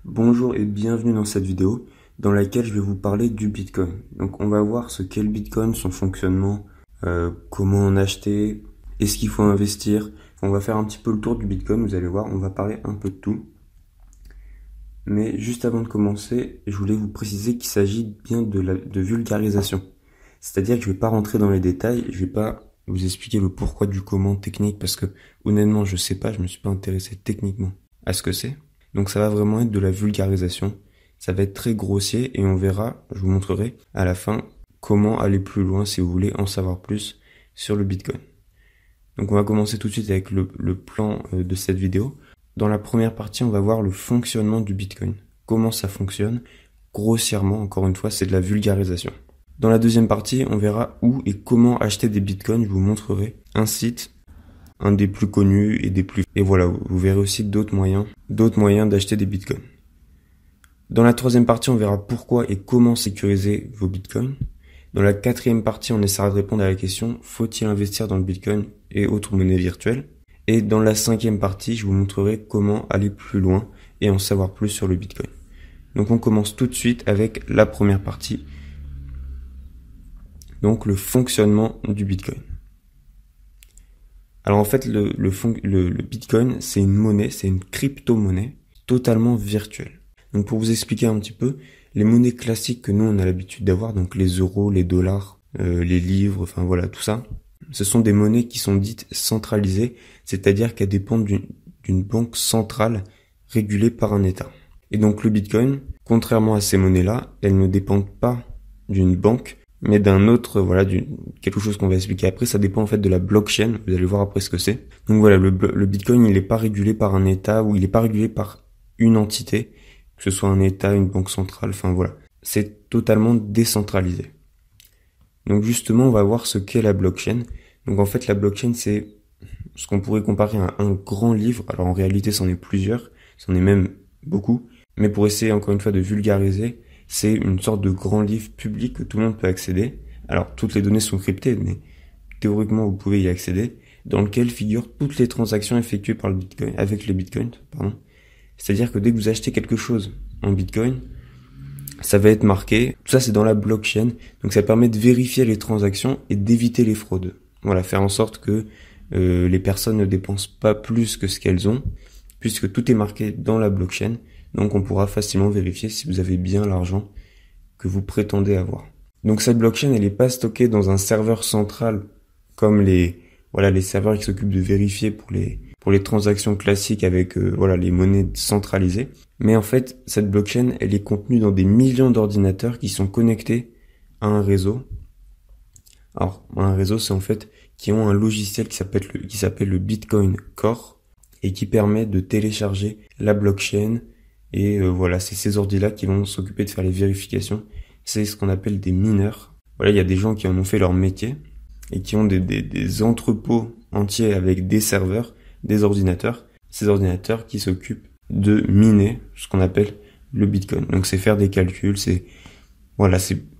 Bonjour et bienvenue dans cette vidéo dans laquelle je vais vous parler du Bitcoin. Donc on va voir ce qu'est le Bitcoin, son fonctionnement, comment en acheter, est-ce qu'il faut investir. On va faire un petit peu le tour du Bitcoin, vous allez voir, on va parler un peu de tout. Mais juste avant de commencer, je voulais vous préciser qu'il s'agit bien de vulgarisation. C'est-à-dire que je ne vais pas rentrer dans les détails, je ne vais pas vous expliquer le pourquoi du comment technique parce que honnêtement je sais pas, je me suis pas intéressé techniquement à ce que c'est. Donc ça va vraiment être de la vulgarisation, ça va être très grossier et on verra, je vous montrerai à la fin comment aller plus loin si vous voulez en savoir plus sur le Bitcoin. Donc on va commencer tout de suite avec le plan de cette vidéo. Dans la première partie, on va voir le fonctionnement du Bitcoin. Comment ça fonctionne, grossièrement, encore une fois, c'est de la vulgarisation. Dans la deuxième partie, on verra où et comment acheter des bitcoins. Je vous montrerai un site, un des plus connus et voilà, vous verrez aussi d'autres moyens d'acheter des bitcoins. Dans la troisième partie, on verra pourquoi et comment sécuriser vos bitcoins. Dans la quatrième partie, on essaiera de répondre à la question, faut-il investir dans le bitcoin et autres monnaies virtuelles? Et dans la cinquième partie, je vous montrerai comment aller plus loin et en savoir plus sur le bitcoin. Donc on commence tout de suite avec la première partie. Donc le fonctionnement du Bitcoin. Alors en fait le Bitcoin c'est une monnaie, c'est une crypto-monnaie totalement virtuelle. Donc pour vous expliquer un petit peu, les monnaies classiques que nous on a l'habitude d'avoir, donc les euros, les dollars, les livres, enfin voilà tout ça, ce sont des monnaies qui sont dites centralisées, c'est-à-dire qu'elles dépendent d'une banque centrale régulée par un État. Et donc le Bitcoin, contrairement à ces monnaies-là, elles ne dépendent pas d'une banque, mais d'un autre, voilà, quelque chose qu'on va expliquer après. Ça dépend en fait de la blockchain. Vous allez voir après ce que c'est. Donc voilà, le Bitcoin, il n'est pas régulé par un État ou il n'est pas régulé par une entité, que ce soit un État, une banque centrale. Enfin voilà, c'est totalement décentralisé. Donc justement, on va voir ce qu'est la blockchain. Donc en fait, la blockchain, c'est ce qu'on pourrait comparer à un grand livre. Alors en réalité, c'en est plusieurs, c'en est même beaucoup. Mais pour essayer encore une fois de vulgariser, c'est une sorte de grand livre public que tout le monde peut accéder. Alors, toutes les données sont cryptées, mais théoriquement, vous pouvez y accéder, dans lequel figurent toutes les transactions effectuées par le Bitcoin, avec les Bitcoins, pardon. C'est-à-dire que dès que vous achetez quelque chose en Bitcoin, ça va être marqué. Tout ça, c'est dans la blockchain. Donc, ça permet de vérifier les transactions et d'éviter les fraudes. Voilà, faire en sorte que les personnes ne dépensent pas plus que ce qu'elles ont, puisque tout est marqué dans la blockchain. Donc on pourra facilement vérifier si vous avez bien l'argent que vous prétendez avoir. Donc cette blockchain, elle n'est pas stockée dans un serveur central comme les serveurs qui s'occupent de vérifier pour les transactions classiques avec les monnaies centralisées. Mais en fait, cette blockchain, elle est contenue dans des millions d'ordinateurs qui sont connectés à un réseau. Alors, un réseau, c'est en fait qui ont un logiciel qui s'appelle le Bitcoin Core et qui permet de télécharger la blockchain. Et voilà, c'est ces ordis-là qui vont s'occuper de faire les vérifications. C'est ce qu'on appelle des mineurs. Voilà, il y a des gens qui en ont fait leur métier et qui ont des entrepôts entiers avec des serveurs, des ordinateurs. Ces ordinateurs qui s'occupent de miner ce qu'on appelle le Bitcoin. Donc c'est faire des calculs, c'est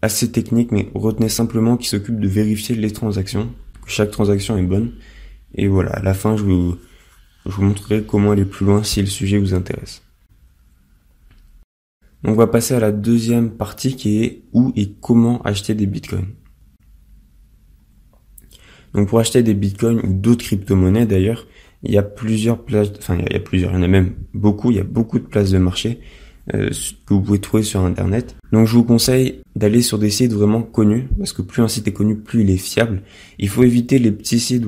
assez technique, mais retenez simplement qu'ils s'occupent de vérifier les transactions, que chaque transaction est bonne. Et voilà, à la fin, je vous montrerai comment aller plus loin si le sujet vous intéresse. Donc on va passer à la deuxième partie qui est où et comment acheter des bitcoins. Donc pour acheter des bitcoins ou d'autres crypto-monnaies d'ailleurs, il y a plusieurs places, il y en a même beaucoup, il y a beaucoup de places de marché que vous pouvez trouver sur internet. Donc je vous conseille d'aller sur des sites vraiment connus, parce que plus un site est connu, plus il est fiable. Il faut éviter les petits sites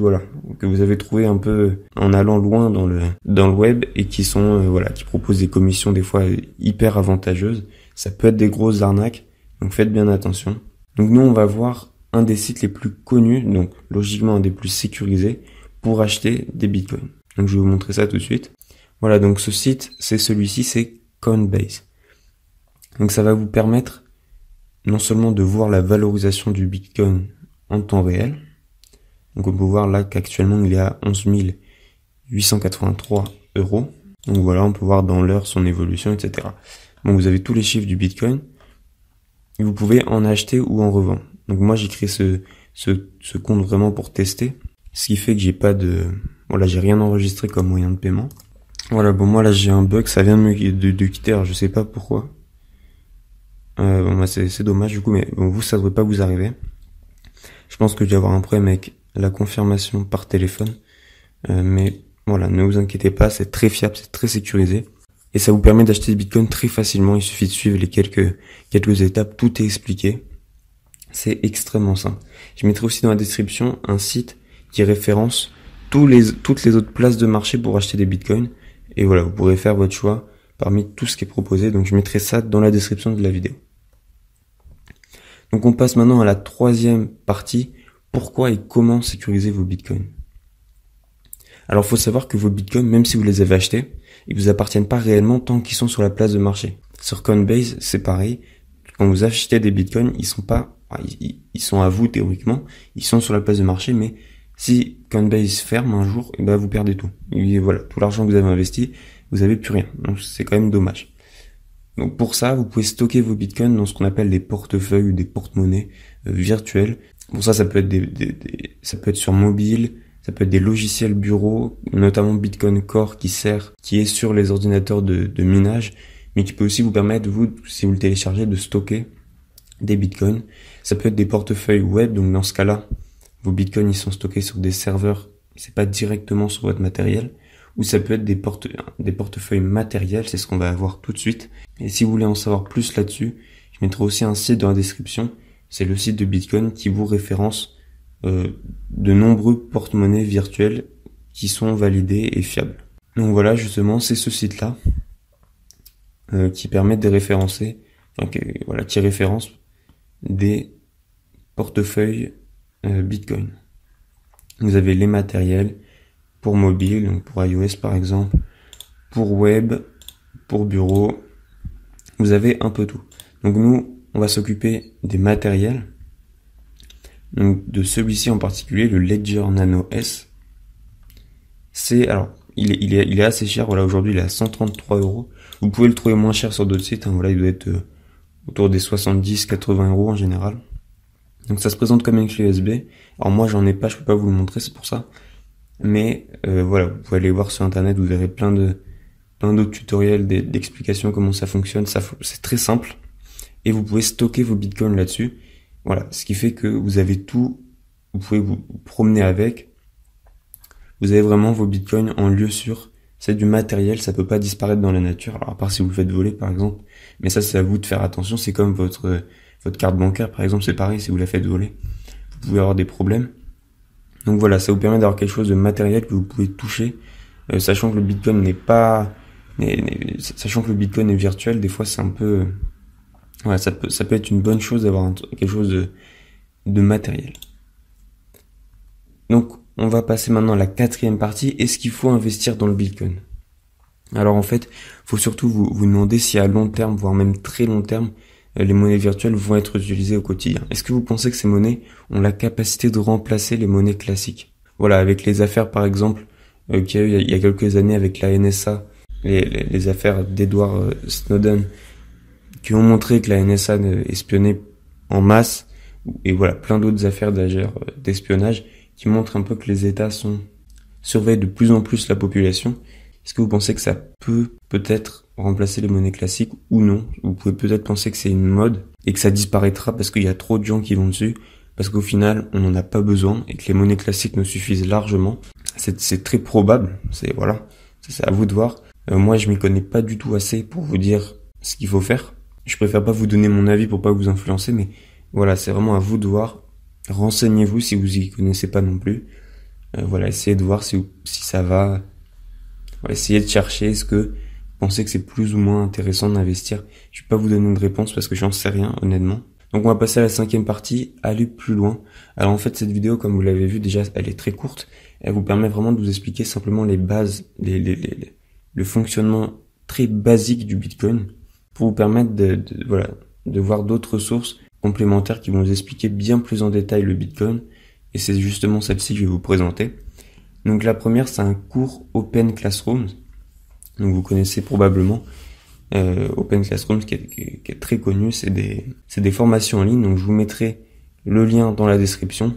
que vous avez trouvé un peu en allant loin dans le web et qui sont qui proposent des commissions des fois hyper avantageuses. Ça peut être des grosses arnaques, donc faites bien attention. Donc nous on va voir un des sites les plus connus, donc logiquement un des plus sécurisés pour acheter des bitcoins. Donc je vais vous montrer ça tout de suite. Voilà, donc ce site, c'est celui-ci, c'est Coinbase. Donc ça va vous permettre non seulement de voir la valorisation du Bitcoin en temps réel. Donc on peut voir là qu'actuellement il est à 11 883 €. Donc voilà, on peut voir dans l'heure son évolution, etc. Bon, vous avez tous les chiffres du Bitcoin. Et vous pouvez en acheter ou en revendre. Donc moi j'ai créé ce compte vraiment pour tester. Ce qui fait que j'ai rien enregistré comme moyen de paiement. Voilà, bon moi là j'ai un bug, ça vient de quitter, alors je sais pas pourquoi. Bon bah c'est dommage du coup, mais bon, vous ça devrait pas vous arriver. Je pense que je vais avoir un problème avec la confirmation par téléphone. Mais voilà, ne vous inquiétez pas, c'est très fiable, c'est très sécurisé. Et ça vous permet d'acheter des bitcoins très facilement, il suffit de suivre les quelques étapes, tout est expliqué. C'est extrêmement simple. Je mettrai aussi dans la description un site qui référence toutes les autres places de marché pour acheter des bitcoins. Et voilà, vous pourrez faire votre choix parmi tout ce qui est proposé. Donc je mettrai ça dans la description de la vidéo. Donc on passe maintenant à la troisième partie. Pourquoi et comment sécuriser vos bitcoins? Alors, faut savoir que vos bitcoins, même si vous les avez achetés, ils vous appartiennent pas réellement tant qu'ils sont sur la place de marché. Sur Coinbase, c'est pareil. Quand vous achetez des bitcoins, ils sont pas, ils sont à vous théoriquement, ils sont sur la place de marché, mais si Coinbase ferme un jour, et ben vous perdez tout. Et voilà, tout l'argent que vous avez investi, vous avez plus rien. Donc c'est quand même dommage. Donc pour ça, vous pouvez stocker vos bitcoins dans ce qu'on appelle des portefeuilles ou des porte-monnaies virtuels. Pour ça, ça peut être ça peut être sur mobile. Ça peut être des logiciels bureaux, notamment Bitcoin Core qui est sur les ordinateurs de minage, mais qui peut aussi vous permettre, vous, si vous le téléchargez, de stocker des bitcoins. Ça peut être des portefeuilles web, donc dans ce cas-là, vos bitcoins, ils sont stockés sur des serveurs, c'est pas directement sur votre matériel, ou ça peut être des portefeuilles matériels, c'est ce qu'on va avoir tout de suite. Et si vous voulez en savoir plus là-dessus, je mettrai aussi un site dans la description, c'est le site de Bitcoin qui vous référence de nombreux porte-monnaies virtuels qui sont validés et fiables. Donc voilà, justement, c'est ce site-là qui permet de référencer, qui référence des portefeuilles Bitcoin. Vous avez les matériels pour mobile, donc pour iOS par exemple, pour web, pour bureau. Vous avez un peu tout. Donc nous, on va s'occuper des matériels. Donc de celui-ci en particulier, le Ledger Nano S. Il est assez cher. Voilà, aujourd'hui il est à 133 €. Vous pouvez le trouver moins cher sur d'autres sites. Voilà, il doit être autour des 70-80 € en général. Donc ça se présente comme une clé USB. Alors moi j'en ai pas, je peux pas vous le montrer, c'est pour ça. Mais voilà, vous pouvez aller voir sur internet, vous verrez plein d'autres tutoriels d'explications comment ça fonctionne. C'est très simple. Et vous pouvez stocker vos bitcoins là-dessus. Voilà, ce qui fait que vous avez tout, vous pouvez vous promener avec. Vous avez vraiment vos bitcoins en lieu sûr. C'est du matériel, ça peut pas disparaître dans la nature. Alors à part si vous le faites voler par exemple. Mais ça c'est à vous de faire attention. C'est comme votre carte bancaire par exemple, c'est pareil, si vous la faites voler, vous pouvez avoir des problèmes. Donc voilà, ça vous permet d'avoir quelque chose de matériel que vous pouvez toucher, sachant que le bitcoin sachant que le bitcoin est virtuel, des fois c'est un peu, voilà, ça peut être une bonne chose d'avoir quelque chose de matériel. Donc, on va passer maintenant à la quatrième partie. Est-ce qu'il faut investir dans le Bitcoin? Alors en fait, faut surtout vous demander si à long terme, voire même très long terme, les monnaies virtuelles vont être utilisées au quotidien. Est-ce que vous pensez que ces monnaies ont la capacité de remplacer les monnaies classiques? Voilà, avec les affaires par exemple qu'il y a eu il y a quelques années avec la NSA, les affaires d'Edward Snowden, qui ont montré que la NSA espionnait en masse, et voilà, plein d'autres affaires d'espionnage qui montrent un peu que les États surveillent de plus en plus la population. Est-ce que vous pensez que ça peut-être remplacer les monnaies classiques ou non? Vous pouvez peut-être penser que c'est une mode et que ça disparaîtra parce qu'il y a trop de gens qui vont dessus, parce qu'au final, on n'en a pas besoin et que les monnaies classiques nous suffisent largement. C'est très probable, c'est à vous de voir. Moi, je m'y connais pas du tout assez pour vous dire ce qu'il faut faire. Je préfère pas vous donner mon avis pour pas vous influencer, mais voilà, c'est vraiment à vous de voir. Renseignez-vous si vous y connaissez pas non plus. Voilà, essayez de voir si ça va. Voilà, essayez de chercher. Est-ce que vous pensez que c'est plus ou moins intéressant d'investir? Je vais pas vous donner de réponse parce que j'en sais rien, honnêtement. Donc on va passer à la cinquième partie, aller plus loin. Alors en fait, cette vidéo, comme vous l'avez vu déjà, elle est très courte. Elle vous permet vraiment de vous expliquer simplement les bases, le fonctionnement très basique du Bitcoin, pour vous permettre de voir d'autres sources complémentaires qui vont vous expliquer bien plus en détail le Bitcoin. Et c'est justement celle-ci que je vais vous présenter. Donc la première, c'est un cours Open Classroom. Donc vous connaissez probablement Open Classroom qui est très connu. C'est des formations en ligne. Donc je vous mettrai le lien dans la description.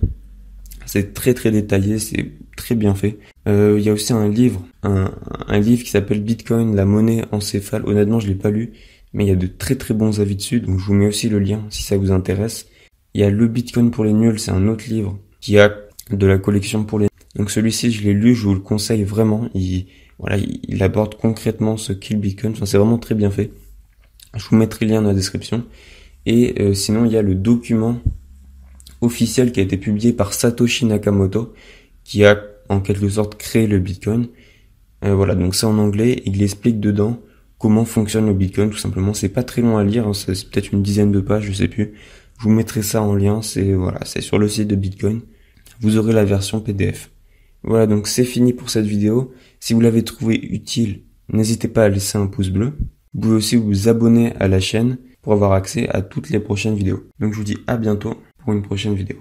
C'est très très détaillé. C'est très bien fait. Il y a aussi un livre, un livre qui s'appelle Bitcoin, la monnaie encéphale. Honnêtement, je l'ai pas lu, mais il y a de très très bons avis dessus, donc je vous mets aussi le lien si ça vous intéresse. Il y a Le Bitcoin pour les nuls, c'est un autre livre qui a de la collection pour les nuls. Donc celui-ci, je l'ai lu, je vous le conseille vraiment. Il aborde concrètement ce qu'est le Bitcoin. Enfin, c'est vraiment très bien fait. Je vous mettrai le lien dans la description. Et sinon, il y a le document officiel qui a été publié par Satoshi Nakamoto, qui a en quelque sorte créé le Bitcoin. Voilà, donc c'est en anglais. Il explique dedans comment fonctionne le Bitcoin, tout simplement. C'est pas très long à lire, hein, c'est peut-être une dizaine de pages, je sais plus. Je vous mettrai ça en lien. C'est sur le site de Bitcoin. Vous aurez la version PDF. Voilà, donc c'est fini pour cette vidéo. Si vous l'avez trouvé utile, n'hésitez pas à laisser un pouce bleu. Vous pouvez aussi vous abonner à la chaîne pour avoir accès à toutes les prochaines vidéos. Donc je vous dis à bientôt pour une prochaine vidéo.